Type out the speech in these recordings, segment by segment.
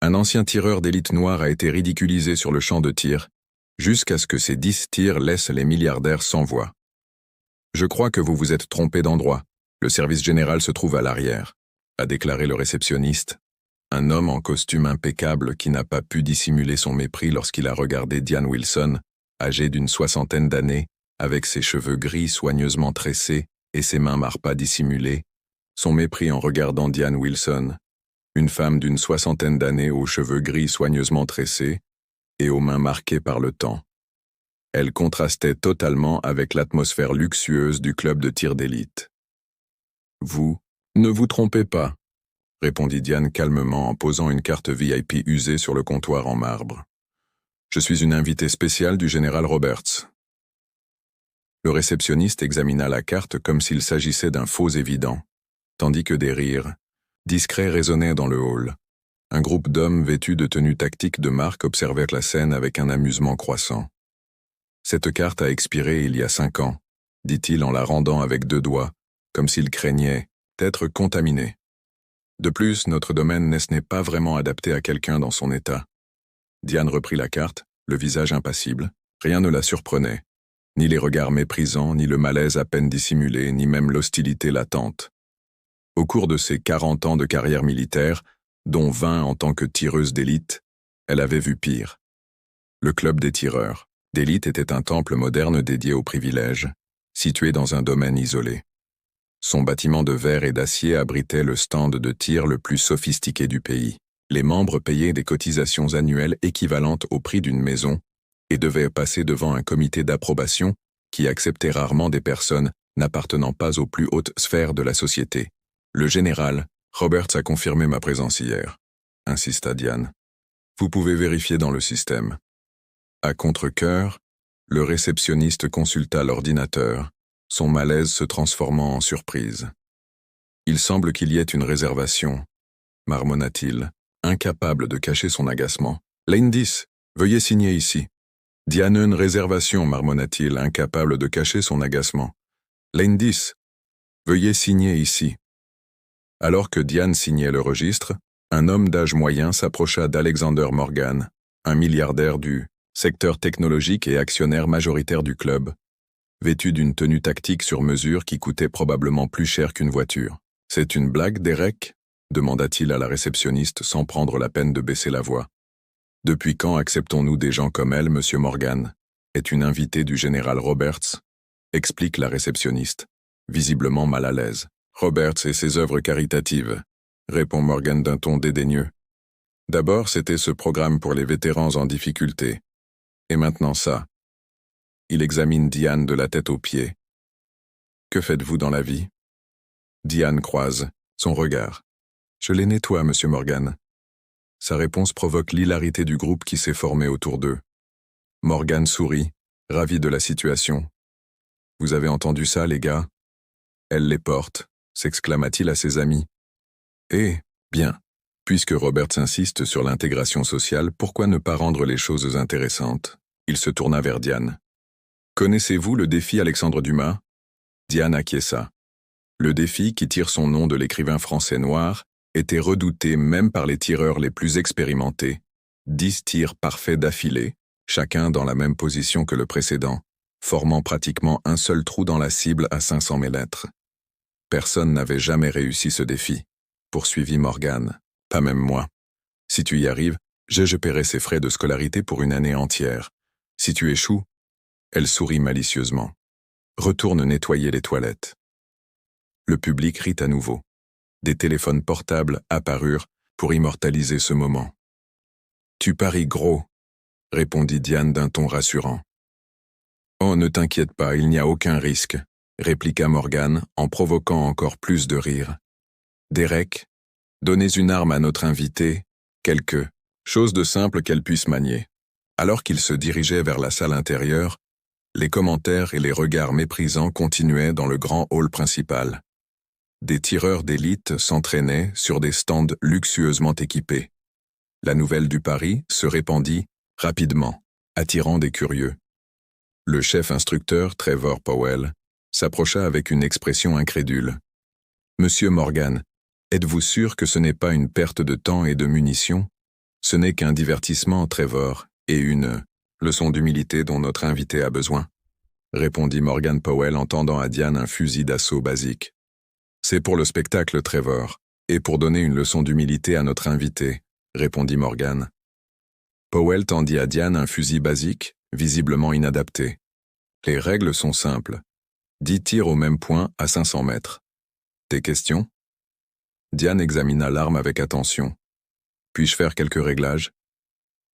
Un ancien tireur d'élite noire a été ridiculisé sur le champ de tir, jusqu'à ce que ces 10 tirs laissent les milliardaires sans voix. Je crois que vous vous êtes trompé d'endroit. Le service général se trouve à l'arrière, a déclaré le réceptionniste, un homme en costume impeccable qui n'a pas pu dissimuler son mépris lorsqu'il a regardé Diane Wilson, âgée d'une 60aine d'années, avec ses cheveux gris soigneusement tressés et ses mains pas dissimulées, son mépris en regardant Diane Wilson, une femme d'une 60aine d'années aux cheveux gris soigneusement tressés et aux mains marquées par le temps. Elle contrastait totalement avec l'atmosphère luxueuse du club de tir d'élite. « Vous, ne vous trompez pas », répondit Diane calmement en posant une carte VIP usée sur le comptoir en marbre. « Je suis une invitée spéciale du général Roberts. » Le réceptionniste examina la carte comme s'il s'agissait d'un faux évident, tandis que des rires, discrets, résonnaient dans le hall. Un groupe d'hommes vêtus de tenues tactiques de marque observèrent la scène avec un amusement croissant. « Cette carte a expiré il y a 5 ans, dit-il en la rendant avec 2 doigts, comme s'il craignait d'être contaminé. De plus, notre domaine n'est pas vraiment adapté à quelqu'un dans son état. » Diane reprit la carte, le visage impassible. Rien ne la surprenait. Ni les regards méprisants, ni le malaise à peine dissimulé, ni même l'hostilité latente. Au cours de ses 40 ans de carrière militaire, dont 20 en tant que tireuse d'élite, elle avait vu pire. Le club des tireurs d'élite était un temple moderne dédié aux privilèges, situé dans un domaine isolé. Son bâtiment de verre et d'acier abritait le stand de tir le plus sophistiqué du pays. Les membres payaient des cotisations annuelles équivalentes au prix d'une maison et devaient passer devant un comité d'approbation qui acceptait rarement des personnes n'appartenant pas aux plus hautes sphères de la société. « Le général Roberts a confirmé ma présence hier », insista Diane. « Vous pouvez vérifier dans le système. » À contre-cœur, le réceptionniste consulta l'ordinateur, son malaise se transformant en surprise. « Il semble qu'il y ait une réservation », marmonna-t-il, incapable de cacher son agacement. « Lane 10, veuillez signer ici. » « Diane, une réservation, marmonna-t-il, incapable de cacher son agacement. « Lane 10, veuillez signer ici. » Alors que Diane signait le registre, un homme d'âge moyen s'approcha d'Alexander Morgan, un milliardaire du secteur technologique et actionnaire majoritaire du club, vêtu d'une tenue tactique sur mesure qui coûtait probablement plus cher qu'une voiture. « C'est une blague, Derek ?» demanda-t-il à la réceptionniste sans prendre la peine de baisser la voix. « Depuis quand acceptons-nous des gens comme elle, Monsieur Morgan, est une invitée du général Roberts ?» explique la réceptionniste, visiblement mal à l'aise. « Roberts et ses œuvres caritatives », répond Morgan d'un ton dédaigneux. « D'abord, c'était ce programme pour les vétérans en difficulté. Et maintenant ça. » Il examine Diane de la tête aux pieds. « Que faites-vous dans la vie ?» Diane croise son regard. « Je les nettoie, Monsieur Morgan. » Sa réponse provoque l'hilarité du groupe qui s'est formé autour d'eux. Morgan sourit, ravi de la situation. « Vous avez entendu ça, les gars ? Elle les porte, » s'exclama-t-il à ses amis. « Eh, bien, puisque Roberts insiste sur l'intégration sociale, pourquoi ne pas rendre les choses intéressantes ?» Il se tourna vers Diane. « Connaissez-vous le défi Alexandre Dumas ?» Diane acquiesça. Le défi, qui tire son nom de l'écrivain français noir, était redouté même par les tireurs les plus expérimentés. 10 tirs parfaits d'affilée, chacun dans la même position que le précédent, formant pratiquement un seul trou dans la cible à 500 mètres. Personne n'avait jamais réussi ce défi, poursuivit Morgan. Pas même moi. Si tu y arrives, je paierai ses frais de scolarité pour une année entière. Si tu échoues, elle sourit malicieusement. Retourne nettoyer les toilettes. Le public rit à nouveau. Des téléphones portables apparurent pour immortaliser ce moment. « Tu paries gros », répondit Diane d'un ton rassurant. « Oh, ne t'inquiète pas, il n'y a aucun risque », répliqua Morgan en provoquant encore plus de rire. « Derek, donnez une arme à notre invitée, quelque chose de simple qu'elle puisse manier. » Alors qu'il se dirigeait vers la salle intérieure, les commentaires et les regards méprisants continuaient dans le grand hall principal. Des tireurs d'élite s'entraînaient sur des stands luxueusement équipés. La nouvelle du pari se répandit rapidement, attirant des curieux. Le chef instructeur, Trevor Powell, s'approcha avec une expression incrédule. « Monsieur Morgan, êtes-vous sûr que ce n'est pas une perte de temps et de munitions ?» Ce n'est qu'un divertissement, Trevor, et une leçon d'humilité dont notre invité a besoin, répondit Morgan Powell en tendant à Diane un fusil d'assaut basique. C'est pour le spectacle, Trevor, et pour donner une leçon d'humilité à notre invité, répondit Morgan. Powell tendit à Diane un fusil basique, visiblement inadapté. Les règles sont simples. 10 tirs au même point à 500 mètres. Des questions? Diane examina l'arme avec attention. Puis-je faire quelques réglages?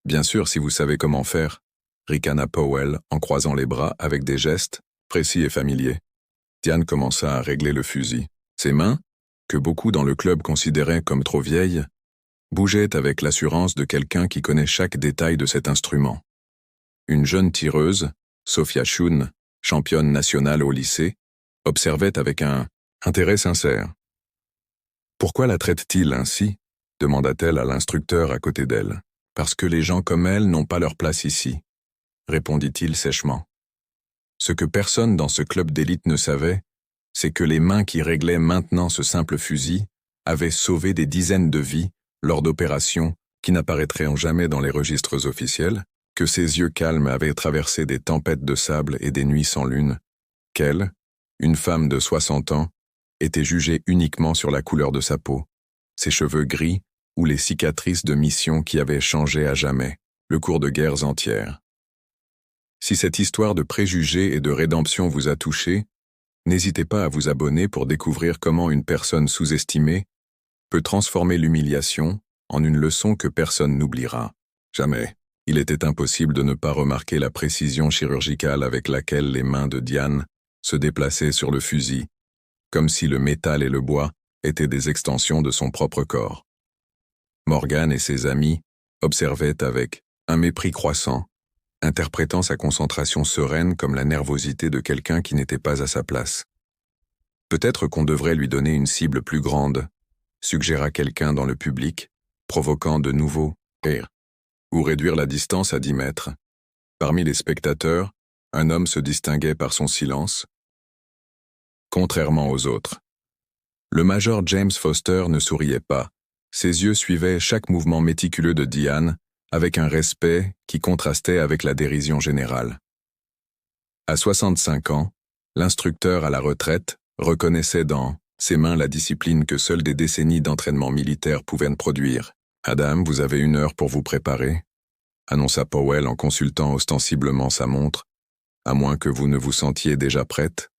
Bien sûr, si vous savez comment faire, ricana Powell en croisant les bras avec des gestes précis et familiers. Diane commença à régler le fusil. Ses mains, que beaucoup dans le club considéraient comme trop vieilles, bougeaient avec l'assurance de quelqu'un qui connaît chaque détail de cet instrument. Une jeune tireuse, Sophia Shun, championne nationale au lycée, observait avec un intérêt sincère. « Pourquoi la traite-t-il ainsi ?» demanda-t-elle à l'instructeur à côté d'elle. « Parce que les gens comme elle n'ont pas leur place ici, » répondit-il sèchement. Ce que personne dans ce club d'élite ne savait, c'est que les mains qui réglaient maintenant ce simple fusil avaient sauvé des dizaines de vies lors d'opérations qui n'apparaîtraient jamais dans les registres officiels, que ses yeux calmes avaient traversé des tempêtes de sable et des nuits sans lune, qu'elle, une femme de 60 ans, était jugée uniquement sur la couleur de sa peau, ses cheveux gris ou les cicatrices de mission qui avaient changé à jamais le cours de guerres entières. Si cette histoire de préjugés et de rédemption vous a touché, n'hésitez pas à vous abonner pour découvrir comment une personne sous-estimée peut transformer l'humiliation en une leçon que personne n'oubliera. Jamais. Il était impossible de ne pas remarquer la précision chirurgicale avec laquelle les mains de Diane se déplaçaient sur le fusil, comme si le métal et le bois étaient des extensions de son propre corps. Morgan et ses amis observaient avec un mépris croissant, interprétant sa concentration sereine comme la nervosité de quelqu'un qui n'était pas à sa place. Peut-être qu'on devrait lui donner une cible plus grande, suggéra quelqu'un dans le public, provoquant de nouveaux rires, ou réduire la distance à 10 mètres. Parmi les spectateurs, un homme se distinguait par son silence, contrairement aux autres. Le major James Foster ne souriait pas. Ses yeux suivaient chaque mouvement méticuleux de Diane, avec un respect qui contrastait avec la dérision générale. À 65 ans, l'instructeur à la retraite reconnaissait dans ses mains la discipline que seules des décennies d'entraînement militaire pouvaient produire. « Adam, vous avez 1 heure pour vous préparer », annonça Powell en consultant ostensiblement sa montre, à moins que vous ne vous sentiez déjà prête.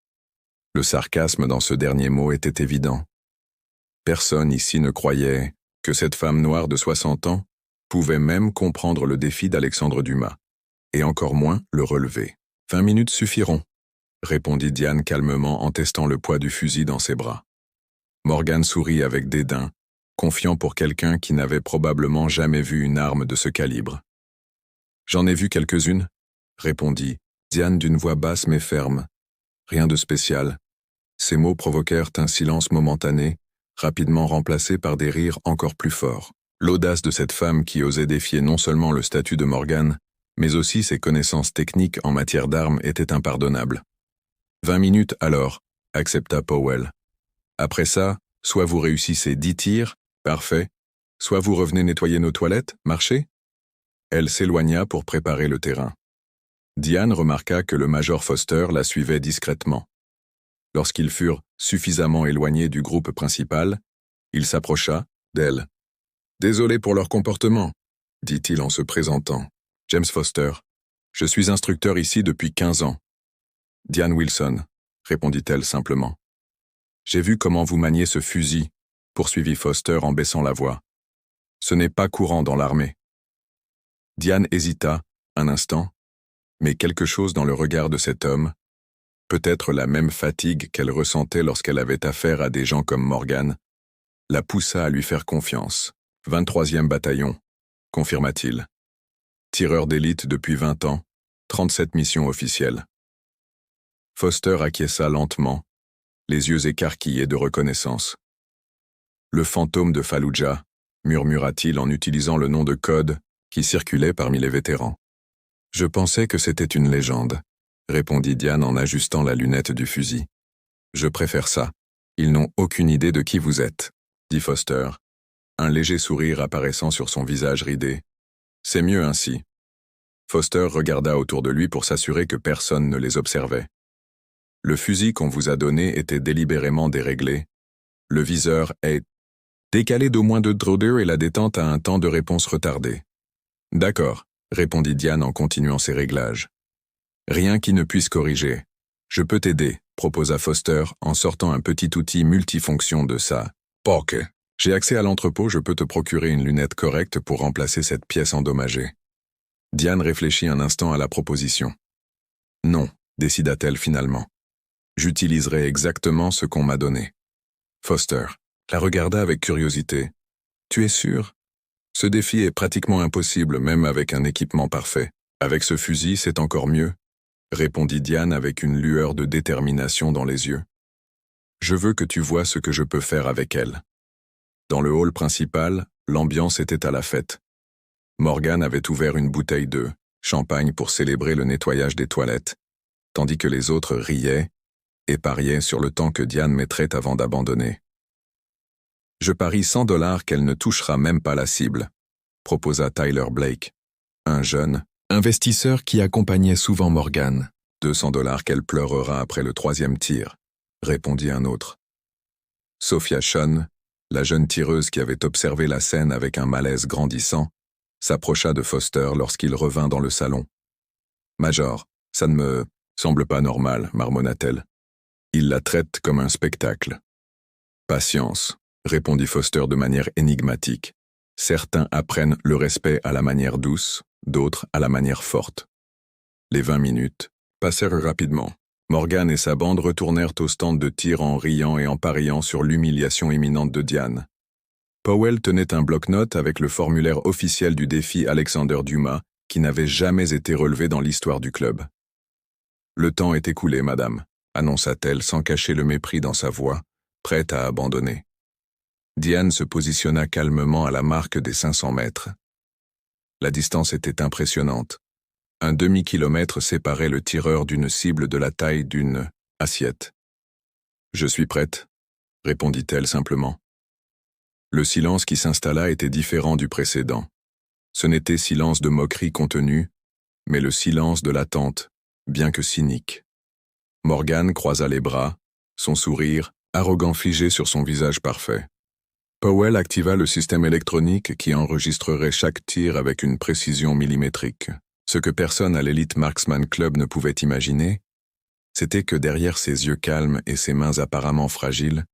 Le sarcasme dans ce dernier mot était évident. Personne ici ne croyait que cette femme noire de 60 ans pouvait même comprendre le défi d'Alexandre Dumas, et encore moins le relever. 20 minutes suffiront, répondit Diane calmement en testant le poids du fusil dans ses bras. Morgan sourit avec dédain, confiant pour quelqu'un qui n'avait probablement jamais vu une arme de ce calibre. J'en ai vu quelques-unes, répondit Diane d'une voix basse mais ferme. Rien de spécial. Ces mots provoquèrent un silence momentané, rapidement remplacé par des rires encore plus forts. L'audace de cette femme qui osait défier non seulement le statut de Morgan, mais aussi ses connaissances techniques en matière d'armes était impardonnable. 20 minutes alors, accepta Powell. Après ça, soit vous réussissez 10 tirs, parfait, soit vous revenez nettoyer nos toilettes, marchez. Elle s'éloigna pour préparer le terrain. Diane remarqua que le major Foster la suivait discrètement. Lorsqu'ils furent suffisamment éloignés du groupe principal, il s'approcha d'elle. « Désolé pour leur comportement », dit-il en se présentant. « James Foster, je suis instructeur ici depuis 15 ans. »« Diane Wilson », répondit-elle simplement. « J'ai vu comment vous maniez ce fusil, » poursuivit Foster en baissant la voix. « Ce n'est pas courant dans l'armée. » Diane hésita, un instant, mais quelque chose dans le regard de cet homme, peut-être la même fatigue qu'elle ressentait lorsqu'elle avait affaire à des gens comme Morgan, la poussa à lui faire confiance. 23e bataillon, confirma-t-il. Tireur d'élite depuis 20 ans, 37 missions officielles. Foster acquiesça lentement, les yeux écarquillés de reconnaissance. Le fantôme de Fallujah, murmura-t-il en utilisant le nom de code qui circulait parmi les vétérans. Je pensais que c'était une légende, répondit Diane en ajustant la lunette du fusil. Je préfère ça. Ils n'ont aucune idée de qui vous êtes, dit Foster. un léger sourire apparaissant sur son visage ridé. C'est mieux ainsi. Foster regarda autour de lui pour s'assurer que personne ne les observait. Le fusil qu'on vous a donné était délibérément déréglé. Le viseur est décalé d'au moins 2 degrés et la détente a un temps de réponse retardé. D'accord, répondit Diane en continuant ses réglages. Rien qui ne puisse corriger. Je peux t'aider, proposa Foster en sortant un petit outil multifonction de sa poche. J'ai accès à l'entrepôt, je peux te procurer une lunette correcte pour remplacer cette pièce endommagée. Diane réfléchit un instant à la proposition. Non, décida-t-elle finalement. J'utiliserai exactement ce qu'on m'a donné. Foster la regarda avec curiosité. Tu es sûr? Ce défi est pratiquement impossible, même avec un équipement parfait. Avec ce fusil, c'est encore mieux, répondit Diane avec une lueur de détermination dans les yeux. Je veux que tu vois ce que je peux faire avec elle. Dans le hall principal, l'ambiance était à la fête. Morgan avait ouvert une bouteille de champagne pour célébrer le nettoyage des toilettes, tandis que les autres riaient et pariaient sur le temps que Diane mettrait avant d'abandonner. Je parie $100 qu'elle ne touchera même pas la cible, proposa Tyler Blake, un jeune investisseur qui accompagnait souvent Morgan. $200 qu'elle pleurera après le 3e tir, répondit un autre. Sophia Sean, la jeune tireuse qui avait observé la scène avec un malaise grandissant, s'approcha de Foster lorsqu'il revint dans le salon. « Major, ça ne me semble pas normal, marmonna-t-elle. Il la traite comme un spectacle. »« Patience, » répondit Foster de manière énigmatique. « Certains apprennent le respect à la manière douce, d'autres à la manière forte. » Les 20 minutes passèrent rapidement. Morgan et sa bande retournèrent au stand de tir en riant et en pariant sur l'humiliation imminente de Diane. Powell tenait un bloc-notes avec le formulaire officiel du défi Alexander Dumas, qui n'avait jamais été relevé dans l'histoire du club. « Le temps est écoulé, madame », annonça-t-elle sans cacher le mépris dans sa voix, prête à abandonner. Diane se positionna calmement à la marque des 500 mètres. La distance était impressionnante. Un demi-kilomètre séparait le tireur d'une cible de la taille d'une assiette. « Je suis prête », répondit-elle simplement. Le silence qui s'installa était différent du précédent. Ce n'était silence de moquerie contenue, mais le silence de l'attente, bien que cynique. Morgan croisa les bras, son sourire, arrogant figé sur son visage parfait. Powell activa le système électronique qui enregistrerait chaque tir avec une précision millimétrique. Ce que personne à l'Elite Marksman Club ne pouvait imaginer, c'était que derrière ses yeux calmes et ses mains apparemment fragiles,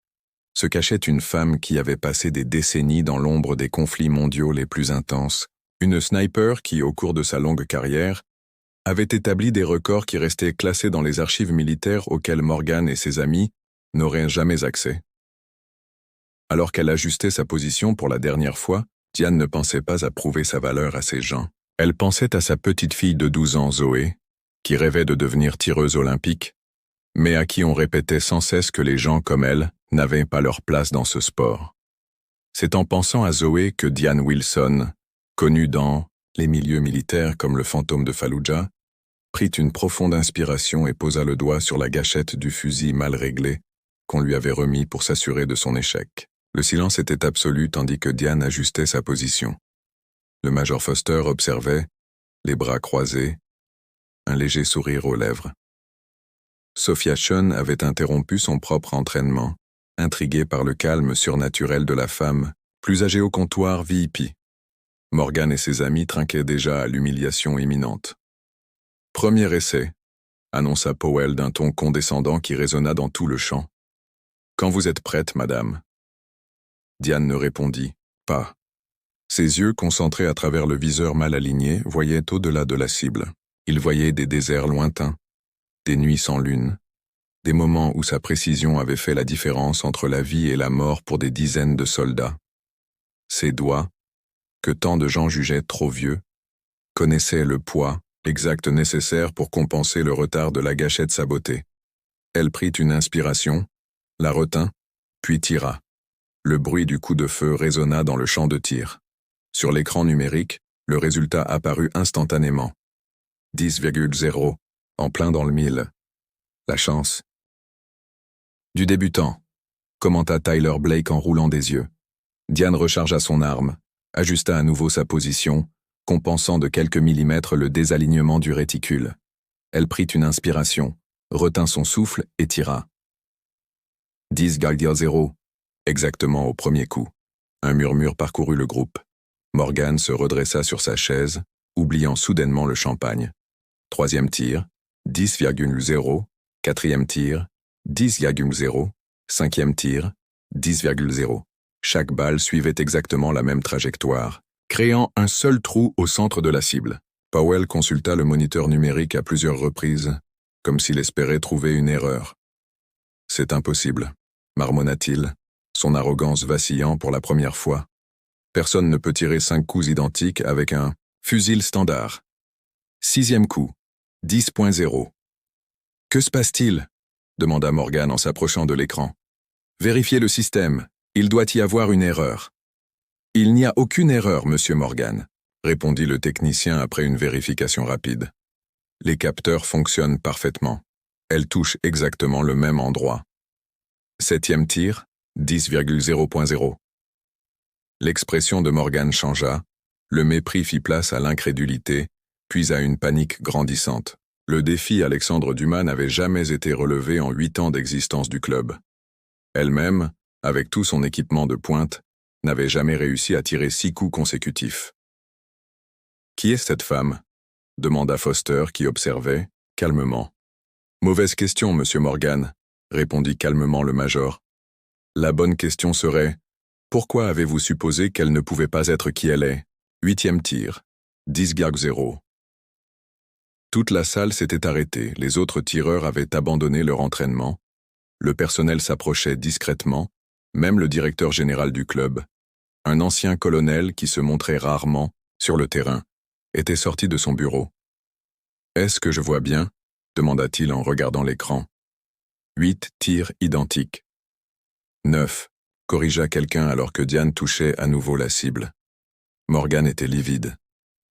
se cachait une femme qui avait passé des décennies dans l'ombre des conflits mondiaux les plus intenses, une sniper qui, au cours de sa longue carrière, avait établi des records qui restaient classés dans les archives militaires auxquelles Morgan et ses amis n'auraient jamais accès. Alors qu'elle ajustait sa position pour la dernière fois, Diane ne pensait pas à prouver sa valeur à ces gens. Elle pensait à sa petite fille de 12 ans, Zoé, qui rêvait de devenir tireuse olympique, mais à qui on répétait sans cesse que les gens comme elle n'avaient pas leur place dans ce sport. C'est en pensant à Zoé que Diane Wilson, connue dans les milieux militaires comme le fantôme de Fallujah, prit une profonde inspiration et posa le doigt sur la gâchette du fusil mal réglé qu'on lui avait remis pour s'assurer de son échec. Le silence était absolu tandis que Diane ajustait sa position. Le major Foster observait, les bras croisés, un léger sourire aux lèvres. Sophia Sean avait interrompu son propre entraînement, intriguée par le calme surnaturel de la femme, plus âgée au comptoir VIP. Morgan et ses amis trinquaient déjà à l'humiliation imminente. « Premier essai », annonça Powell d'un ton condescendant qui résonna dans tout le champ. « Quand vous êtes prête, madame ?» Diane ne répondit pas. Ses yeux, concentrés à travers le viseur mal aligné, voyaient au-delà de la cible. Ils voyaient des déserts lointains, des nuits sans lune, des moments où sa précision avait fait la différence entre la vie et la mort pour des dizaines de soldats. Ses doigts, que tant de gens jugeaient trop vieux, connaissaient le poids exact nécessaire pour compenser le retard de la gâchette sabotée. Elle prit une inspiration, la retint, puis tira. Le bruit du coup de feu résonna dans le champ de tir. Sur l'écran numérique, le résultat apparut instantanément. 10,0, en plein dans le mille. La chance. Du débutant, commenta Tyler Blake en roulant des yeux. Diane rechargea son arme, ajusta à nouveau sa position, compensant de quelques millimètres le désalignement du réticule. Elle prit une inspiration, retint son souffle et tira. 10,0, exactement au premier coup. Un murmure parcourut le groupe. Morgan se redressa sur sa chaise, oubliant soudainement le champagne. Troisième tir, 10,0. Quatrième tir, 10,0. Cinquième tir, 10,0. Chaque balle suivait exactement la même trajectoire, créant un seul trou au centre de la cible. Powell consulta le moniteur numérique à plusieurs reprises, comme s'il espérait trouver une erreur. « C'est impossible », marmonna-t-il, son arrogance vacillant pour la première fois. Personne ne peut tirer 5 coups identiques avec un fusil standard. Sixième coup, 10,0. « Que se passe-t-il » demanda Morgan en s'approchant de l'écran. « Vérifiez le système, il doit y avoir une erreur. »« Il n'y a aucune erreur, monsieur Morgan, » répondit le technicien après une vérification rapide. « Les capteurs fonctionnent parfaitement. Elles touchent exactement le même endroit. » Septième tir, 10,0.0. L'expression de Morgan changea, le mépris fit place à l'incrédulité, puis à une panique grandissante. Le défi Alexandre Dumas n'avait jamais été relevé en 8 ans d'existence du club. Elle-même, avec tout son équipement de pointe, n'avait jamais réussi à tirer 6 coups consécutifs. « Qui est cette femme » demanda Foster qui observait, calmement. « Mauvaise question, monsieur Morgan » répondit calmement le major. « La bonne question serait, pourquoi avez-vous supposé qu'elle ne pouvait pas être qui elle est » Huitième tir, 10,0. Toute la salle s'était arrêtée, les autres tireurs avaient abandonné leur entraînement, le personnel s'approchait discrètement, même le directeur général du club, un ancien colonel qui se montrait rarement sur le terrain, était sorti de son bureau. « Est-ce que je vois bien » demanda-t-il en regardant l'écran. 8 tirs identiques. 9, corrigea quelqu'un alors que Diane touchait à nouveau la cible. Morgan était livide.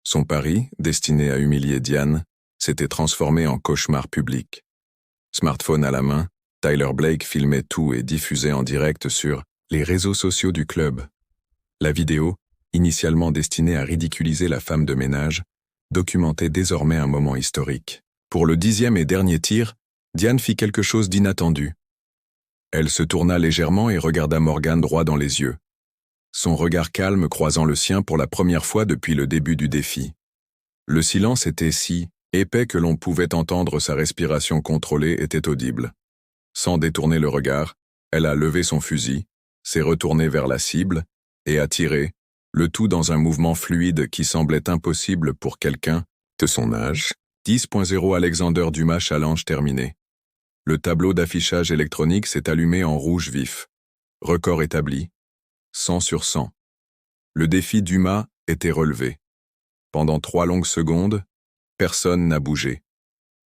Son pari, destiné à humilier Diane, s'était transformé en cauchemar public. Smartphone à la main, Tyler Blake filmait tout et diffusait en direct sur les réseaux sociaux du club. La vidéo, initialement destinée à ridiculiser la femme de ménage, documentait désormais un moment historique. Pour le 10e et dernier tir, Diane fit quelque chose d'inattendu. Elle se tourna légèrement et regarda Morgan droit dans les yeux. Son regard calme croisant le sien pour la première fois depuis le début du défi. Le silence était si épais que l'on pouvait entendre sa respiration contrôlée était audible. Sans détourner le regard, elle a levé son fusil, s'est retournée vers la cible et a tiré, le tout dans un mouvement fluide qui semblait impossible pour quelqu'un de son âge. 10.0 Alexander Dumas challenge terminé. Le tableau d'affichage électronique s'est allumé en rouge vif. Record établi. 100 sur 100. Le défi Dumas était relevé. Pendant 3 longues secondes, personne n'a bougé.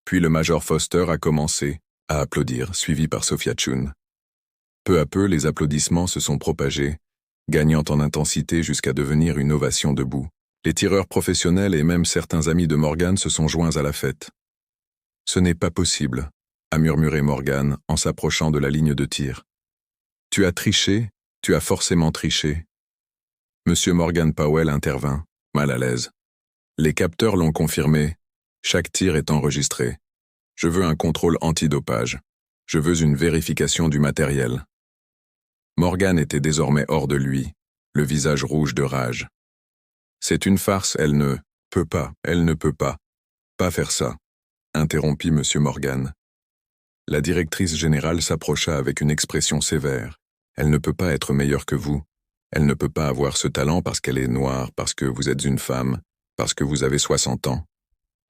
Puis le major Foster a commencé à applaudir, suivi par Sophia Chun. Peu à peu, les applaudissements se sont propagés, gagnant en intensité jusqu'à devenir une ovation debout. Les tireurs professionnels et même certains amis de Morgan se sont joints à la fête. « Ce n'est pas possible », a murmuré Morgan en s'approchant de la ligne de tir. « Tu as triché, tu as forcément triché. » Monsieur Morgan Powell intervint, mal à l'aise. « Les capteurs l'ont confirmé. Chaque tir est enregistré. Je veux un contrôle antidopage. Je veux une vérification du matériel. » Morgan était désormais hors de lui, le visage rouge de rage. « C'est une farce, elle ne peut pas faire ça, » interrompit M. Morgan. La directrice générale s'approcha avec une expression sévère. « Elle ne peut pas être meilleure que vous. Elle ne peut pas avoir ce talent parce qu'elle est noire, parce que vous êtes une femme, parce que vous avez 60 ans. »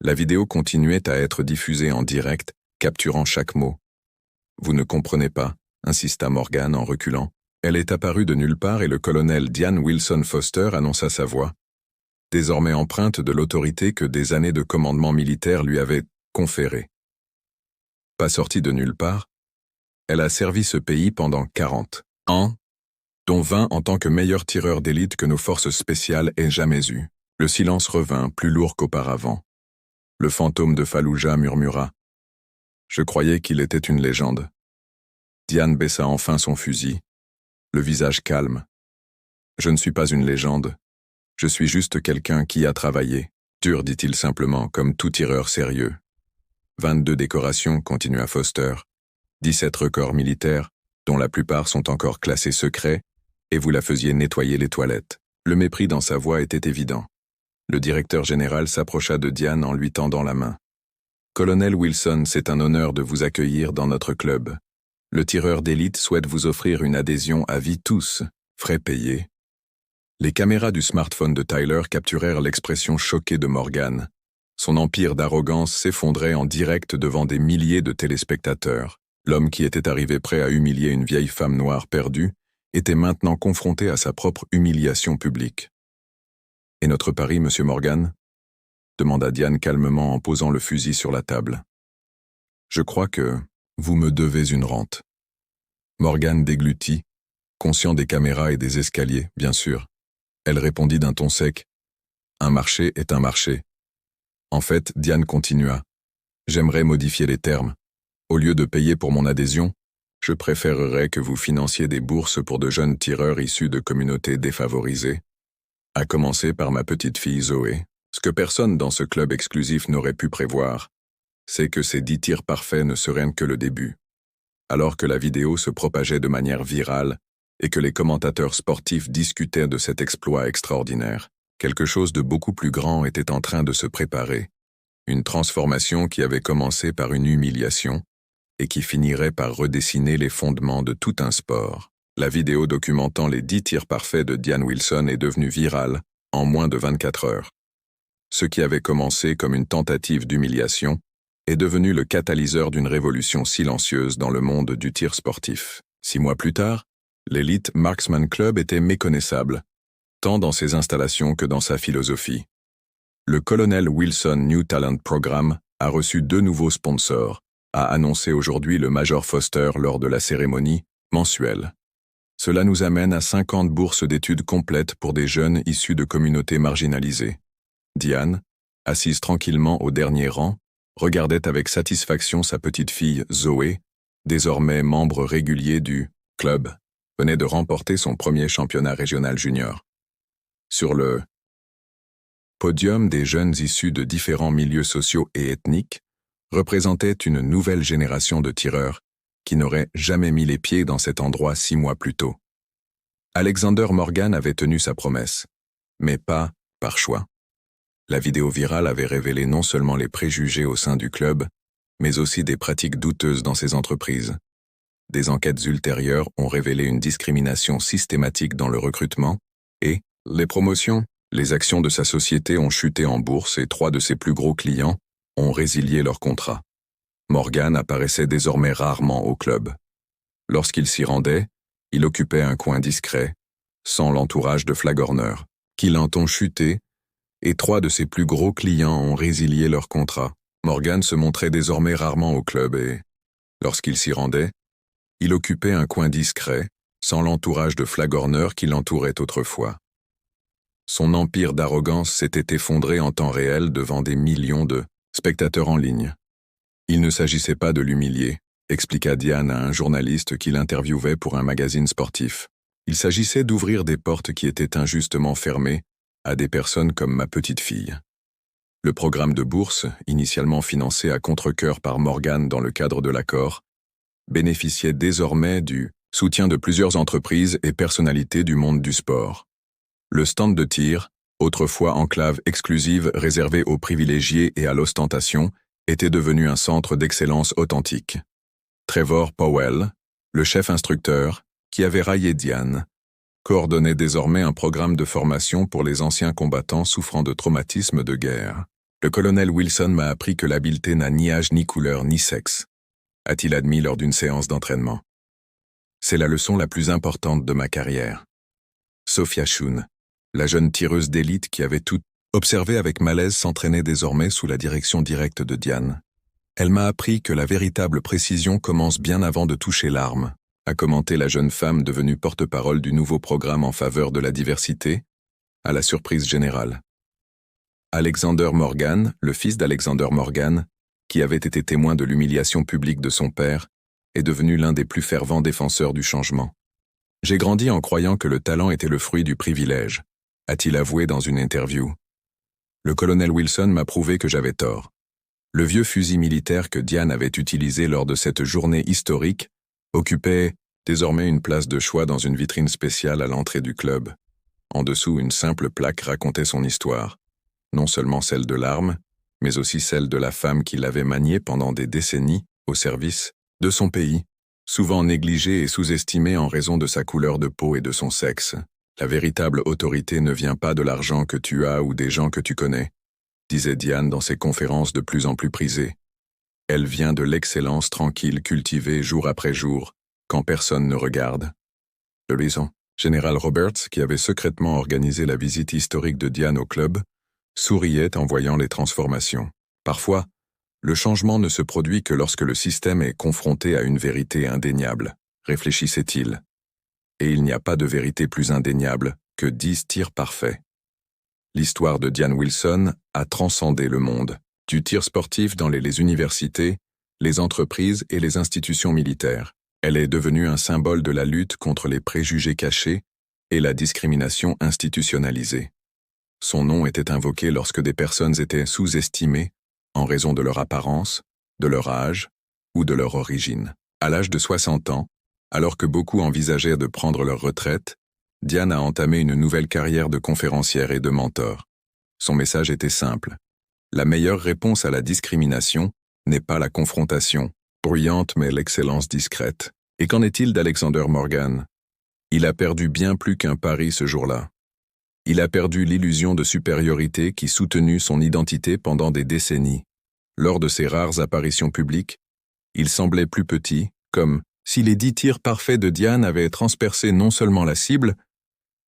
La vidéo continuait à être diffusée en direct, capturant chaque mot. « Vous ne comprenez pas » insista Morgan en reculant. Elle est apparue de nulle part et le colonel Diane Wilson Foster annonça sa voix, désormais empreinte de l'autorité que des années de commandement militaire lui avaient conférée. Pas sortie de nulle part, elle a servi ce pays pendant 40 ans, dont 20 en tant que meilleur tireur d'élite que nos forces spéciales aient jamais eu. Le silence revint, plus lourd qu'auparavant. Le fantôme de Fallujah murmura. Je croyais qu'il était une légende. Diane baissa enfin son fusil, le visage calme. Je ne suis pas une légende. Je suis juste quelqu'un qui a travaillé. Dur, dit-il simplement, comme tout tireur sérieux. 22 décorations, continua Foster. 17 records militaires, dont la plupart sont encore classés secrets, et vous la faisiez nettoyer les toilettes. Le mépris dans sa voix était évident. Le directeur général s'approcha de Diane en lui tendant la main. Colonel Wilson, c'est un honneur de vous accueillir dans notre club. Le tireur d'élite souhaite vous offrir une adhésion à vie tous, frais payés. Les caméras du smartphone de Tyler capturèrent l'expression choquée de Morgan. Son empire d'arrogance s'effondrait en direct devant des milliers de téléspectateurs. L'homme qui était arrivé prêt à humilier une vieille femme noire perdue était maintenant confronté à sa propre humiliation publique. « Et notre pari, monsieur Morgan ?» demanda Diane calmement en posant le fusil sur la table. « Je crois que vous me devez une rente. » Morgan déglutit, conscient des caméras et des escaliers, bien sûr. Elle répondit d'un ton sec. « Un marché est un marché. » En fait, Diane continua. « J'aimerais modifier les termes. Au lieu de payer pour mon adhésion, je préférerais que vous financiez des bourses pour de jeunes tireurs issus de communautés défavorisées, à commencer par ma petite fille Zoé. Ce que personne dans ce club exclusif n'aurait pu prévoir, c'est que ces 10 tirs parfaits ne seraient que le début. Alors que la vidéo se propageait de manière virale et que les commentateurs sportifs discutaient de cet exploit extraordinaire, quelque chose de beaucoup plus grand était en train de se préparer. Une transformation qui avait commencé par une humiliation et qui finirait par redessiner les fondements de tout un sport. La vidéo documentant les 10 tirs parfaits de Diane Wilson est devenue virale en moins de 24 heures. Ce qui avait commencé comme une tentative d'humiliation est devenu le catalyseur d'une révolution silencieuse dans le monde du tir sportif. 6 mois plus tard, l'Elite Marksman Club était méconnaissable, tant dans ses installations que dans sa philosophie. Le Colonel Wilson New Talent Program a reçu 2 nouveaux sponsors, a annoncé aujourd'hui le Major Foster lors de la cérémonie mensuelle. Cela nous amène à 50 bourses d'études complètes pour des jeunes issus de communautés marginalisées. Diane, assise tranquillement au dernier rang, regardait avec satisfaction sa petite fille Zoé, désormais membre régulier du club, venait de remporter son premier championnat régional junior. Sur le podium, des jeunes issus de différents milieux sociaux et ethniques représentaient une nouvelle génération de tireurs qui n'auraient jamais mis les pieds dans cet endroit 6 mois plus tôt. Alexander Morgan avait tenu sa promesse, mais pas par choix. La vidéo virale avait révélé non seulement les préjugés au sein du club, mais aussi des pratiques douteuses dans ces entreprises. Des enquêtes ultérieures ont révélé une discrimination systématique dans le recrutement et les promotions. Les actions de sa société ont chuté en bourse et 3 de ses plus gros clients ont résilié leur contrat. Morgan apparaissait désormais rarement au club. Lorsqu'il s'y rendait, il occupait un coin discret, sans l'entourage de flagorneurs, qui l'ont chuté, et 3 de ses plus gros clients ont résilié leur contrat. Morgan se montrait désormais rarement au club et, lorsqu'il s'y rendait, il occupait un coin discret, sans l'entourage de flagorneurs qui l'entouraient autrefois. Son empire d'arrogance s'était effondré en temps réel devant des millions de spectateurs en ligne. Il ne s'agissait pas de l'humilier, expliqua Diane à un journaliste qui l'interviewait pour un magazine sportif. Il s'agissait d'ouvrir des portes qui étaient injustement fermées à des personnes comme ma petite fille. Le programme de bourse, initialement financé à contre-cœur par Morgan dans le cadre de l'accord, bénéficiait désormais du soutien de plusieurs entreprises et personnalités du monde du sport. Le stand de tir, autrefois enclave exclusive réservée aux privilégiés et à l'ostentation, était devenu un centre d'excellence authentique. Trevor Powell, le chef instructeur, qui avait raillé Diane, coordonnait désormais un programme de formation pour les anciens combattants souffrant de traumatismes de guerre. Le colonel Wilson m'a appris que l'habileté n'a ni âge, ni couleur, ni sexe, a-t-il admis lors d'une séance d'entraînement. C'est la leçon la plus importante de ma carrière. Sophia Shun, la jeune tireuse d'élite qui avait tout observé avec malaise, s'entraînait désormais sous la direction directe de Diane. Elle m'a appris que la véritable précision commence bien avant de toucher l'arme, a commenté la jeune femme devenue porte-parole du nouveau programme en faveur de la diversité, à la surprise générale. Alexander Morgan, le fils d'Alexander Morgan, qui avait été témoin de l'humiliation publique de son père, est devenu l'un des plus fervents défenseurs du changement. J'ai grandi en croyant que le talent était le fruit du privilège, a-t-il avoué dans une interview. Le colonel Wilson m'a prouvé que j'avais tort. Le vieux fusil militaire que Diane avait utilisé lors de cette journée historique occupait désormais une place de choix dans une vitrine spéciale à l'entrée du club. En dessous, une simple plaque racontait son histoire, non seulement celle de l'arme, mais aussi celle de la femme qui l'avait maniée pendant des décennies au service de son pays, souvent négligée et sous-estimée en raison de sa couleur de peau et de son sexe. La véritable autorité ne vient pas de l'argent que tu as ou des gens que tu connais, disait Diane dans ses conférences de plus en plus prisées. Elle vient de l'excellence tranquille cultivée jour après jour, quand personne ne regarde. Le lieutenant général Roberts, qui avait secrètement organisé la visite historique de Diane au club, souriait en voyant les transformations. Parfois, le changement ne se produit que lorsque le système est confronté à une vérité indéniable, réfléchissait-il. Et il n'y a pas de vérité plus indéniable que 10 tirs parfaits. L'histoire de Diane Wilson a transcendé le monde, du tir sportif dans les universités, les entreprises et les institutions militaires. Elle est devenue un symbole de la lutte contre les préjugés cachés et la discrimination institutionnalisée. Son nom était invoqué lorsque des personnes étaient sous-estimées en raison de leur apparence, de leur âge ou de leur origine. À l'âge de 60 ans, alors que beaucoup envisageaient de prendre leur retraite, Diane a entamé une nouvelle carrière de conférencière et de mentor. Son message était simple. La meilleure réponse à la discrimination n'est pas la confrontation, bruyante mais l'excellence discrète. Et qu'en est-il d'Alexander Morgan? Il a perdu bien plus qu'un pari ce jour-là. Il a perdu l'illusion de supériorité qui soutenu son identité pendant des décennies. Lors de ses rares apparitions publiques, il semblait plus petit, comme si les 10 tirs parfaits de Diane avaient transpercé non seulement la cible,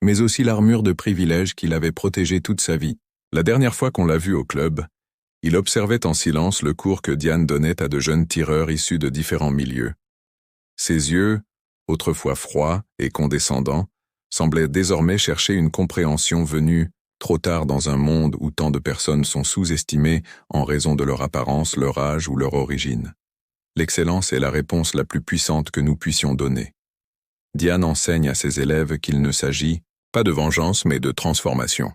mais aussi l'armure de privilèges qui l'avait protégé toute sa vie. La dernière fois qu'on l'a vu au club, il observait en silence le cours que Diane donnait à de jeunes tireurs issus de différents milieux. Ses yeux, autrefois froids et condescendants, semblaient désormais chercher une compréhension venue trop tard dans un monde où tant de personnes sont sous-estimées en raison de leur apparence, leur âge ou leur origine. L'excellence est la réponse la plus puissante que nous puissions donner. Diane enseigne à ses élèves qu'il ne s'agit pas de vengeance mais de transformation.